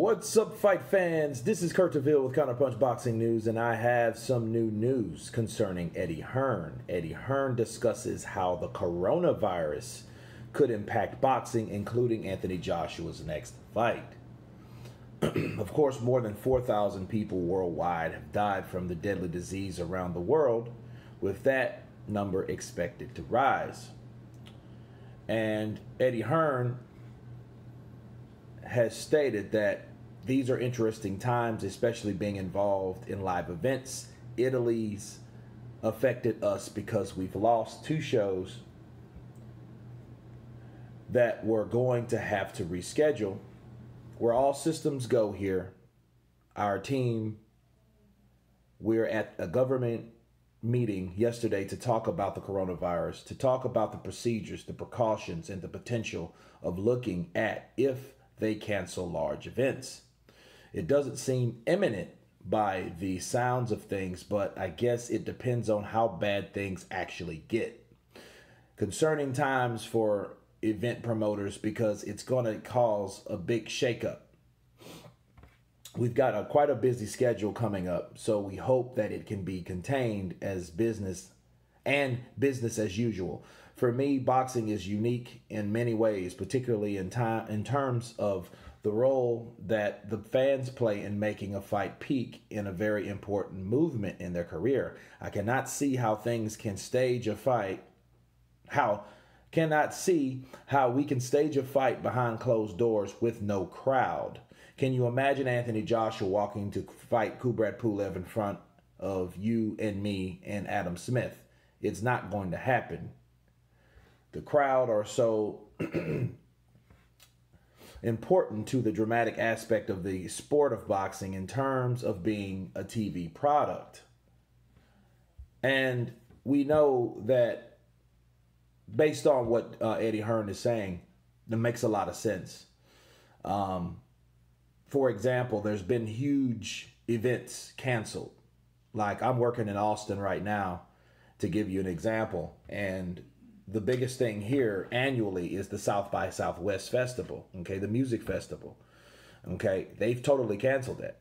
What's up, fight fans? This is Kurt DeVille with Counterpunch Boxing News, and I have some new news concerning Eddie Hearn. Eddie Hearn discusses how the coronavirus could impact boxing, including Anthony Joshua's next fight. Of course, more than 4,000 people worldwide have died from the deadly disease around the world, with that number expected to rise. And Eddie Hearn has stated that these are interesting times, especially being involved in live events. Italy's affected us because we've lost two shows that we're going to have to reschedule. Where all systems go here, our team, we're at a government meeting yesterday to talk about the coronavirus, to talk about the procedures, the precautions, and the potential of looking at if they cancel large events. It doesn't seem imminent by the sounds of things, but I guess it depends on how bad things actually get. Concerning times for event promoters, because it's going to cause a big shakeup. We've got quite a busy schedule coming up, so we hope that it can be contained as business as usual. For me, boxing is unique in many ways, particularly in terms of the role that the fans play in making a fight peak in a very important movement in their career. I cannot see how things can stage a fight, cannot see how we can stage a fight behind closed doors with no crowd. Can you imagine Anthony Joshua walking to fight Kubrat Pulev in front of you and me and Adam Smith? It's not going to happen. The crowd are so important to the dramatic aspect of the sport of boxing in terms of being a TV product. And we know that based on what Eddie Hearn is saying, it makes a lot of sense. For example, there's been huge events canceled. Like I'm working in Austin right now, to give you an example, and the biggest thing here annually is the South by Southwest Festival, okay, the music festival, okay? They've totally canceled that.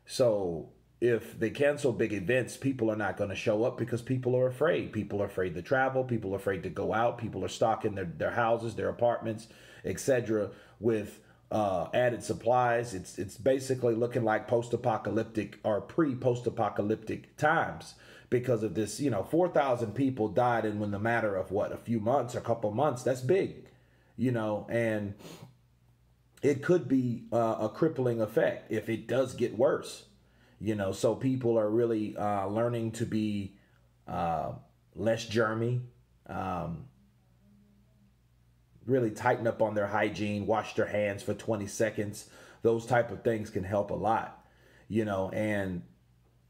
So if they cancel big events, people are not going to show up because people are afraid. People are afraid to travel. People are afraid to go out. People are stocking their houses, their apartments, etc. with added supplies. It's basically looking like post-apocalyptic or pre-post-apocalyptic times. Because of this, 4,000 people died in the matter of what, a few months or a couple months. That's big, and it could be a crippling effect if it does get worse, so people are really learning to be less germy, really tighten up on their hygiene, wash their hands for 20 seconds. Those type of things can help a lot, and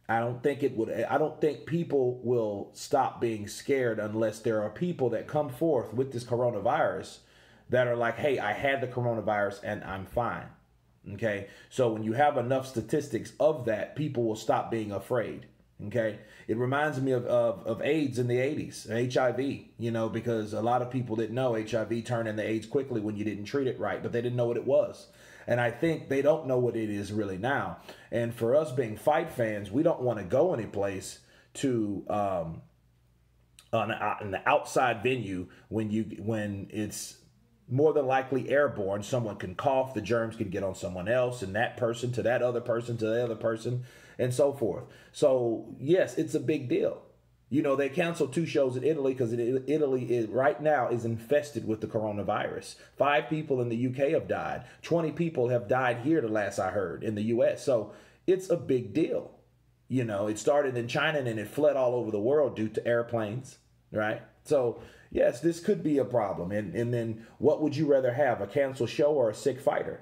I don't think people will stop being scared unless there are people that come forth with this coronavirus that are like, hey, I had the coronavirus and I'm fine. Okay. So when you have enough statistics of that, people will stop being afraid. Okay. It reminds me of AIDS in the 80s, HIV, because a lot of people didn't know HIV turned into AIDS quickly when you didn't treat it right, but they didn't know what it was. And I think they don't know what it is really now. And for us being fight fans, we don't want to go any place to an outside venue when it's more than likely airborne. Someone can cough, the germs can get on someone else, and that person to that other person to the other person, and so forth. So yes, it's a big deal. They canceled two shows in Italy because Italy right now is infested with the coronavirus. 5 people in the UK have died. 20 people have died here, the last I heard, in the US. So it's a big deal. It started in China and it fled all over the world due to airplanes, right? So yes, this could be a problem. And then what would you rather have, a canceled show or a sick fighter?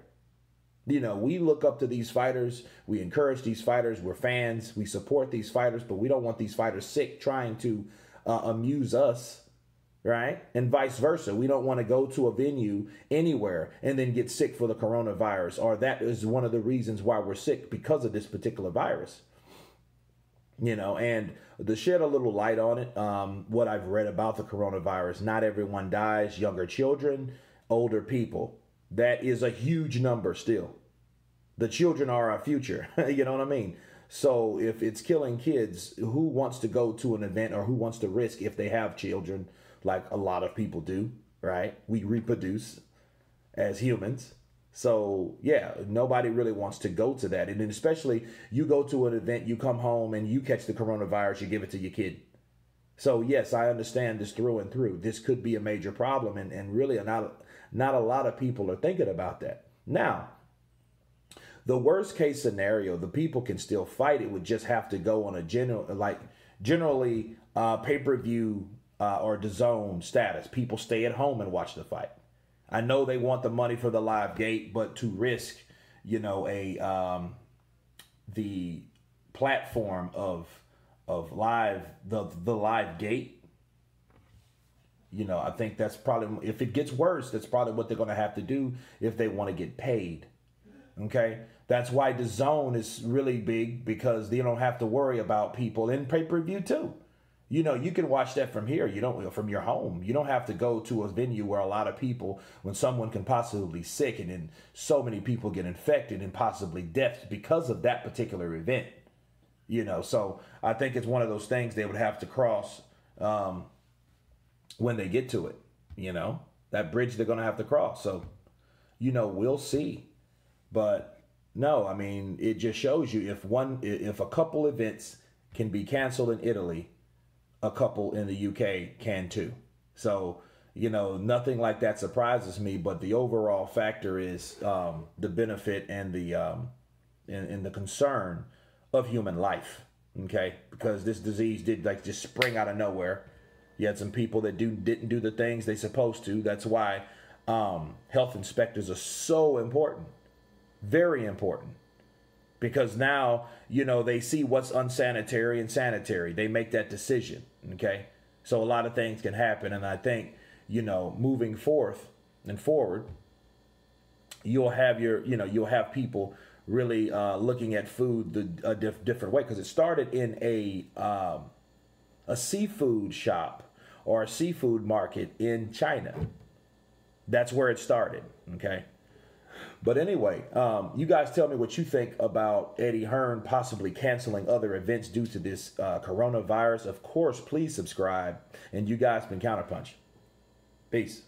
We look up to these fighters. We encourage these fighters. We're fans. We support these fighters, but we don't want these fighters sick trying to amuse us, right? And vice versa. We don't want to go to a venue anywhere and then get sick for the coronavirus, or that is one of the reasons why we're sick, because of this particular virus. And to shed a little light on it, what I've read about the coronavirus, not everyone dies. Younger children, older people. That is a huge number still. The children are our future. You know what I mean? So if it's killing kids, who wants to go to an event or who wants to risk if they have children, like a lot of people do, right? We reproduce as humans. So yeah, nobody really wants to go to that. And then especially you go to an event, you come home and you catch the coronavirus, you give it to your kid. So yes, I understand this through and through. This could be a major problem, and really not a lot of people are thinking about that. Now, the worst case scenario, the people can still fight. It would just have to go on a generally pay-per-view or DAZN status. People stay at home and watch the fight. I know they want the money for the live gate, but to risk, you know, the platform of live the live gate, you know, I think that's probably, if it gets worse, that's probably what they're going to have to do if they want to get paid. Okay, that's why the DAZN is really big, because they don't have to worry about people in pay-per-view too. You know, you can watch that from here. You don't, from your home. You don't have to go to a venue where a lot of people, when someone can possibly be sick, and then so many people get infected and possibly deaths because of that particular event. You know, so I think it's one of those things they would have to cross when they get to it. You know, that bridge they're going to have to cross. So, you know, we'll see. But no, I mean, it just shows you if a couple events can be canceled in Italy, a couple in the UK can too. So, you know, nothing like that surprises me. But the overall factor is the benefit and the concern of human life. Okay, because this disease did like just spring out of nowhere. You had some people that didn't do the things they supposed to. That's why health inspectors are so important. Very important, because now, you know, they see what's unsanitary and sanitary. They make that decision. Okay, so a lot of things can happen, and I think, you know, moving forward, you'll have people really looking at food a different way, because it started in a seafood shop or a seafood market in China. That's where it started. Okay. But anyway, you guys tell me what you think about Eddie Hearn possibly canceling other events due to this coronavirus. Of course, please subscribe. And you guys been Counterpunch. Peace.